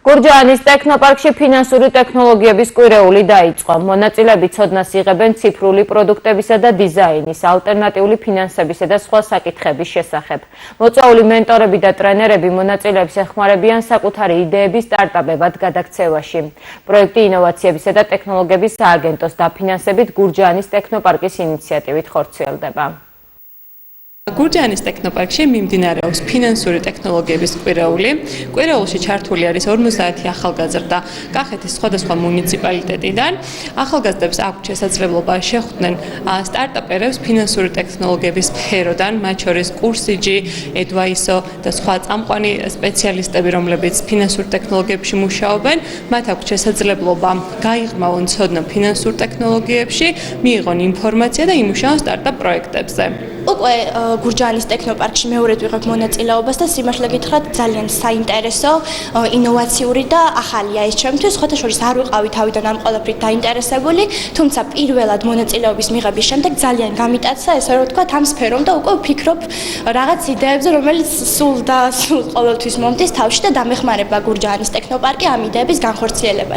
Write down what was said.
გურჯაანის ტექნოპარკში ფინანსური ტექნოლოგიების კვირეული დაიწყო. მონაწილეები ცოდნას იღებენ ციფრული პროდუქტებისა და დიზაინის, ალტერნატიული ფინანსებისა და სხვა საკითხების შესახებ. მოწვეული მენტორები და ტრენერები მონაწილეებს ეხმარებიან საკუთარი იდეების სტარტაპებად გადაქცევაში. პროექტი ინოვაციებისა და ტექნოლოგიების სააგენტოს დაფინანსებით გურჯაანის ტექნოპარკის ინიციატივით ხორციელდება. გურჯაანის ტექნოპარკში მიმდინარეობს ფინანსური ტექნოლოგიების კვირეული. კვირეულში ჩართული არის 50 ახალგაზრდა კახეთის სხვადასხვა მუნიციპალიტეტიდან. ახალგაზრდებს აქვთ შესაძლებლობა შეხვდნენ სტარტაპერებს ფინანსური ტექნოლოგიების სფეროდან, მათ შორის კურსიჯი, Adviso და სხვა წამყვანი სპეციალისტები, რომლებიც ფინანსურ ტექნოლოგიებში მუშაობენ. მათ აქვთ შესაძლებლობა გაიღრმავონ ცოდნა ფინანსურ ტექნოლოგიებში, მიიღონ ინფორმაცია და იმუშაონ სტარტაპ პროექტებზე. უკვე გურჯაანის ტექნოპარკში მეორედ ვიღებ მონაწილეობას და სიმართლე გითხრათ ძალიან საინტერესო, ინოვაციური და ახალია ეს ჩემთვის. სხვათა შორის არ ვიყავი თავიდან ამ ყველაფრით დაინტერესებული, თუმცა პირველად მონაწილეობის მიღების შემდეგ ძალიან გამიტაცა, ესე რომ ვთქვათ, ამ სფერომ და უკვე ვფიქრობ რაღაც იდეებზე, რომელიც სულ ყოველთვის მომდის თავში და დამეხმარება გურჯაანის ტექნოპარკი ამ იდეების განხორციელებაში.